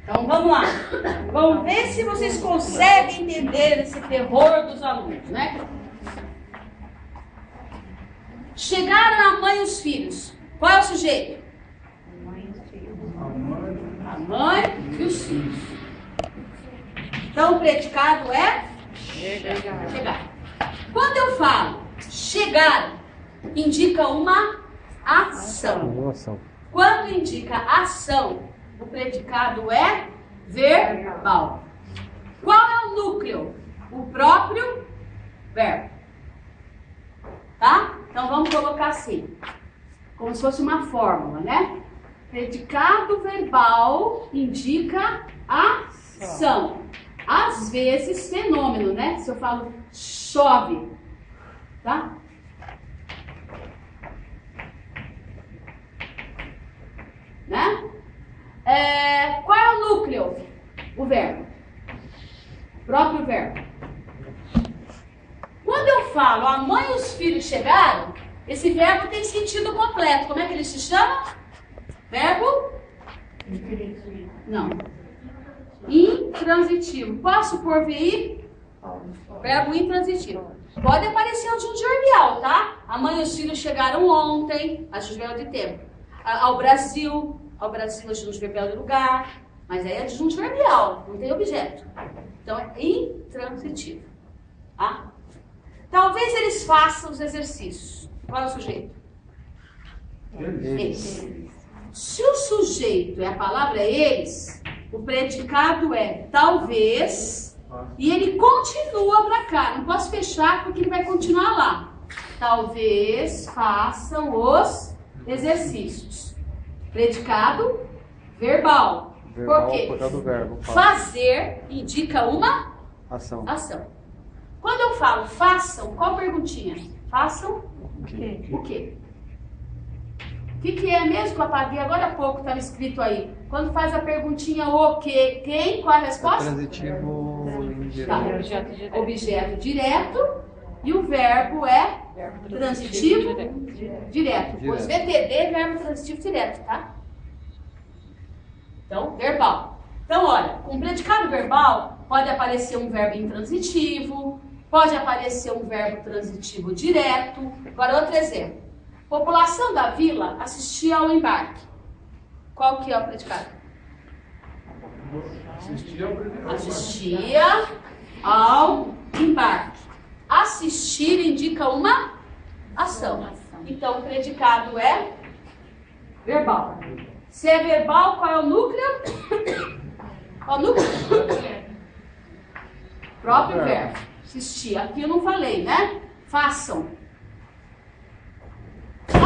Então vamos lá. Vamos ver se vocês conseguem entender esse terror dos alunos, né? Chegaram a mãe e os filhos. Qual é o sujeito? A mãe e os filhos. Então o predicado é chegar. Quando eu falo chegar, indica uma ação. Quando indica ação, o predicado é verbal. Qual é o núcleo? O próprio verbo. Tá? Então vamos colocar assim, como se fosse uma fórmula, né? Predicado verbal indica ação. Às vezes, fenômeno, né? Se eu falo chove, tá? Né? Qual é o núcleo? O verbo. O próprio verbo. Quando eu falo a mãe e os filhos chegaram, esse verbo tem sentido completo. Como é que ele se chama? Verbo? Não. Intransitivo. Posso pôr VI? Verbo intransitivo. Pode aparecer adjuntivo, tá? A mãe e os filhos chegaram ontem, adjuntivo de tempo. Ao Brasil adjuntivo de lugar, mas aí é adjuntivo, não tem objeto. Então é intransitivo, tá? Talvez eles façam os exercícios. Qual é o sujeito? Eles. Se o sujeito é a palavra eles, o predicado é talvez, e ele continua para cá. Não posso fechar porque ele vai continuar lá. Talvez façam os exercícios. Predicado verbal. Por quê? Por causa do verbo. Fazer indica uma ação. Quando eu falo façam, qual perguntinha? Façam o quê? O que é mesmo que eu apaguei agora há pouco, estava escrito aí? Quando faz a perguntinha o que, quem? Qual é a resposta? Transitivo indireto. Tá. Objeto direto e o verbo é transitivo direto. Pois VTD é verbo transitivo direto, tá? Então, verbal. Então, olha, com predicado verbal pode aparecer um verbo intransitivo, pode aparecer um verbo transitivo direto. Agora, outro exemplo. População da vila assistia ao embarque. Qual que é o predicado? Assistia ao embarque. Assistir indica uma ação. Então, o predicado é verbal. Se é verbal, qual é o núcleo? Qual é o núcleo? Próprio verbo. Assistir. Aqui eu não falei, né? Façam.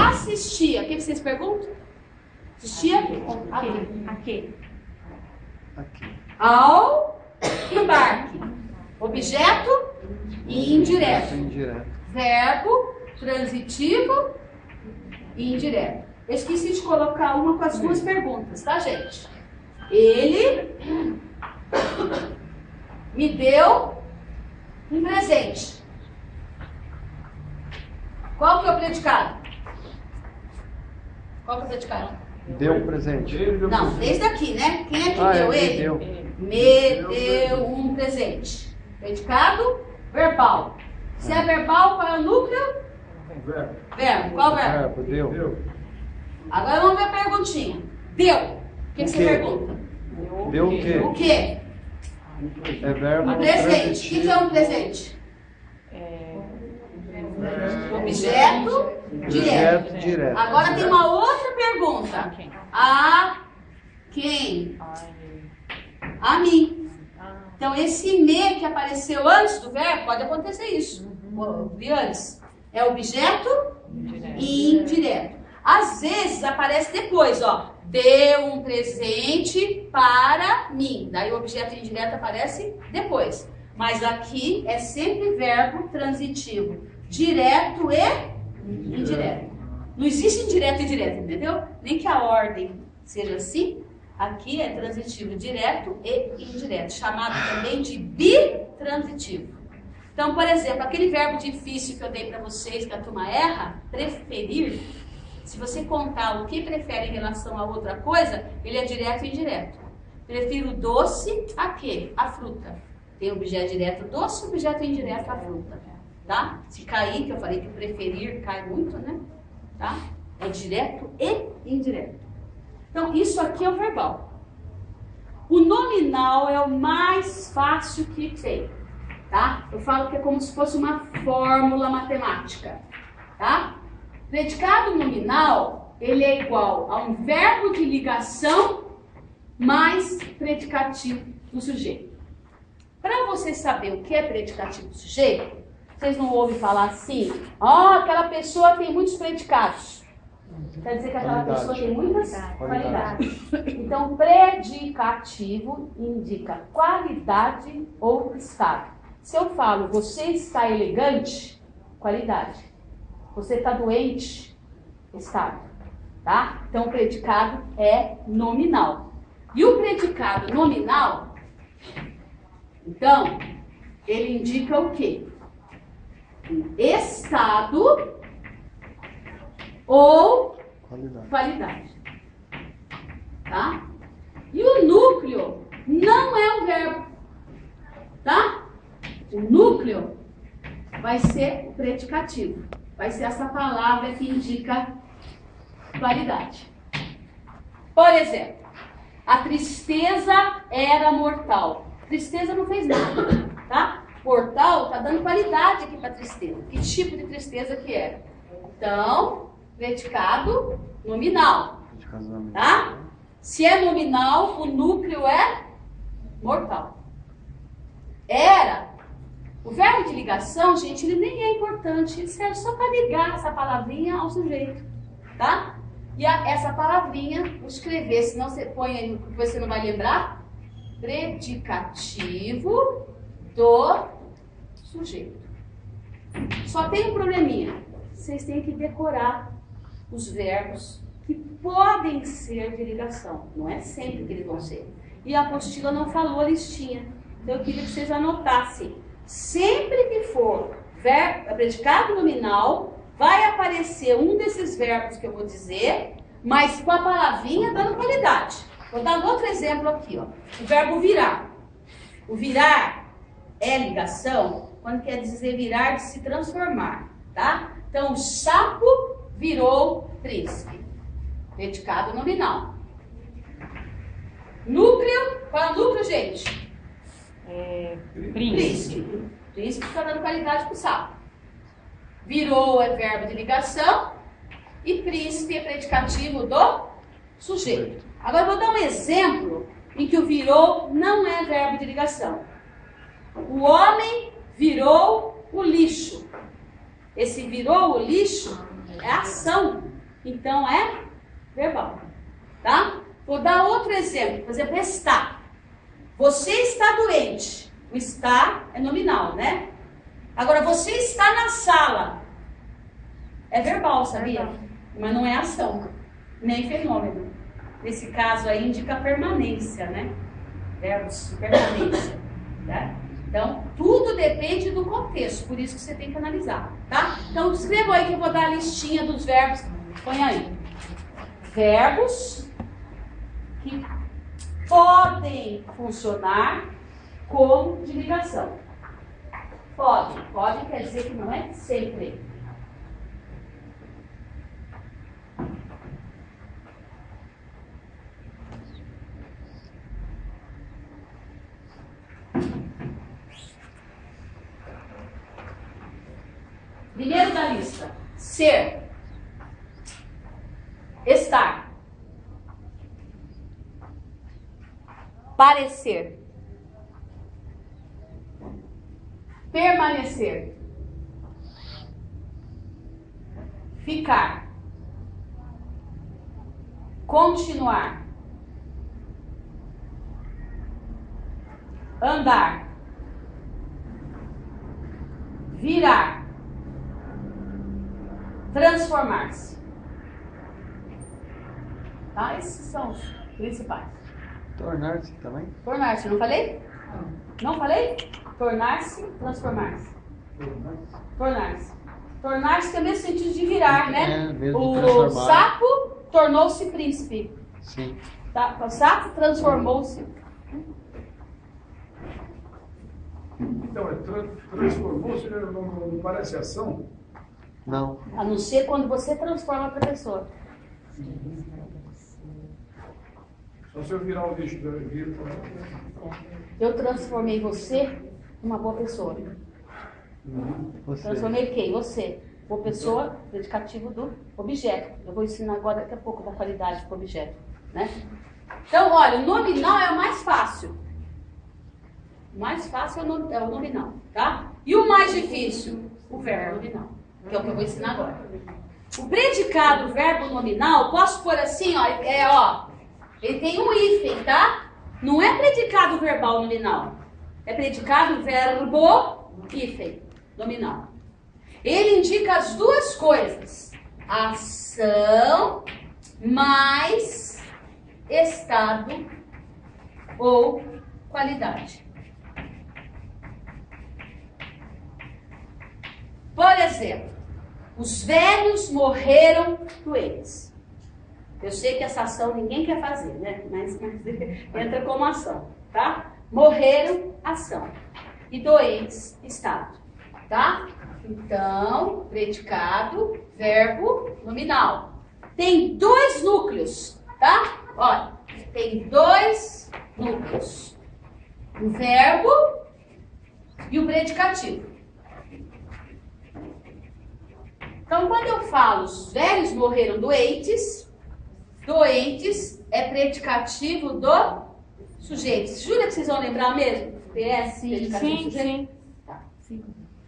Assistia. O que vocês perguntam? Assistia? Aqui. Ao embarque. Objeto e indireto. Verbo transitivo e indireto. Eu esqueci de colocar uma com as duas perguntas, tá, gente? Ele me deu um presente. Qual que é o predicado? Qual que é o predicado? Deu um presente. Não, desde aqui, né? Quem é que deu ele? Me deu um presente. Predicado verbal. Se é verbal, qual é o núcleo? Verbo. Qual verbo? Deu. Agora vamos ver a perguntinha. Deu. O que você pergunta? Deu o quê? O quê? É verbo Um presente. O que é um presente? Objeto direto. Agora tem uma outra pergunta. A quem? A mim. Então esse me que apareceu antes do verbo, pode acontecer isso. Vi antes. É objeto indireto. Às vezes aparece depois, ó. Deu um presente para mim. Daí o objeto indireto aparece depois. Mas aqui é sempre verbo transitivo. Direto e indireto. Não existe indireto e direto, entendeu? Nem que a ordem seja assim. Aqui é transitivo direto e indireto. Chamado também de bitransitivo. Então, Então, por exemplo, aquele verbo difícil que eu dei para vocês, que a turma erra, preferir, se você contar o que prefere em relação a outra coisa, ele é direto e indireto. Prefiro doce a quê? A fruta. Tem objeto direto doce, objeto indireto a fruta. Tá? Se cair, que eu falei que preferir cai muito, né? Tá? É direto e indireto. Então, isso aqui é o verbal. O nominal é o mais fácil que tem. Tá? Eu falo que é como se fosse uma fórmula matemática. Tá? Predicado nominal, ele é igual a um verbo de ligação mais predicativo do sujeito. Para você saber o que é predicativo do sujeito, vocês não ouvem falar assim, aquela pessoa tem muitos predicados. Quer dizer que aquela pessoa tem muitas qualidades. Então, predicativo indica qualidade ou estado. Se eu falo, você está elegante, qualidade. Você está doente, estado. Tá? Então, o predicado é nominal. E o predicado nominal, então, ele indica o quê? Estado ou qualidade. Tá? E o núcleo não é um verbo. Tá? O núcleo vai ser o predicativo. Vai ser essa palavra que indica qualidade. Por exemplo, a tristeza era mortal. Tristeza não fez nada, tá? Mortal está dando qualidade aqui para tristeza. Que tipo de tristeza que era? Então, predicado nominal, tá? Se é nominal, o núcleo é mortal. Era. O verbo de ligação, gente, ele nem é importante. Ele serve só para ligar essa palavrinha ao sujeito, tá? E essa palavrinha, vou escrever, senão você põe aí, depois você não vai lembrar. Predicativo do sujeito. Só tem um probleminha. Vocês têm que decorar os verbos que podem ser de ligação. Não é sempre que eles vão ser. E a apostila não falou a listinha. Então eu queria que vocês anotassem. Sempre que for predicado nominal, vai aparecer um desses verbos que eu vou dizer, mas com a palavrinha dando qualidade. Vou dar um outro exemplo aqui, ó. O verbo virar. O virar é ligação quando quer dizer virar de se transformar, tá? Então, o sapo virou príncipe. Predicado nominal. Núcleo, qual é o núcleo, gente? Príncipe. Príncipe está dando qualidade para o sapo. Virou é verbo de ligação e príncipe é predicativo do sujeito. Agora eu vou dar um exemplo em que o virou não é verbo de ligação. O homem virou o lixo. Esse virou o lixo é ação, então é verbal, tá? Vou dar outro exemplo, por exemplo, está. Você está doente. O está é nominal, né? Agora, você está na sala. É verbal, sabia? Mas não é ação, nem fenômeno. Nesse caso aí indica permanência, né? Verbos de permanência, né? Então, tudo depende do contexto, por isso que você tem que analisar, tá? Então, escreva aí que eu vou dar a listinha dos verbos. Põe aí. Verbos que podem funcionar como de ligação. Pode. Pode quer dizer que não é sempre. Primeiro da lista, ser, estar, parecer, permanecer, ficar, continuar, andar, virar, transformar-se. Tá? Esses são os principais. Tornar-se também? Tornar-se, não falei? Não falei? Tornar-se, transformar-se. Tornar-se. Tornar-se tem o mesmo sentido de virar, né? mesmo de O transformar. sapo tornou-se príncipe. Sim. Tá? O sapo transformou-se. Então, transformou-se, não parece ação? Não. A não ser quando você transforma outra pessoa. Só se eu virar o lixo da vida. Eu transformei você numa boa pessoa. Você. Transformei quem? Você. Boa pessoa, predicativo do objeto. Eu vou ensinar agora daqui a pouco da qualidade do objeto, né? Então, olha, o nominal é o mais fácil. O mais fácil é o nominal, tá? E o mais difícil? O verbo nominal, que é o que eu vou ensinar agora. O predicado verbo nominal, posso pôr assim, ó, ele tem um hífen, tá? Não é predicado verbal nominal. É predicado verbo hífen nominal. Ele indica as duas coisas. Ação mais estado ou qualidade. Por exemplo, os velhos morreram doentes. Eu sei que essa ação ninguém quer fazer, né? Mas entra como ação, tá? Morreram, ação. E doentes, estado, tá? Então, predicado, verbo, nominal. Tem dois núcleos, tá? Olha, tem dois núcleos. O verbo e o predicativo. Então, quando eu falo os velhos morreram doentes, doentes é predicativo do sujeito. Jura que vocês vão lembrar mesmo? PS, predicativo do sujeito? Tá.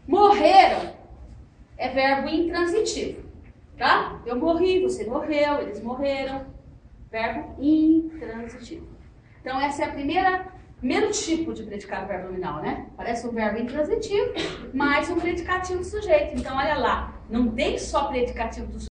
Morreram é verbo intransitivo, tá? Eu morri, você morreu, eles morreram. Verbo intransitivo. Então, essa é a primeiro tipo de predicado verbo nominal, né? Parece um verbo intransitivo, mais um predicativo do sujeito. Então, olha lá, não tem só predicativo do sujeito.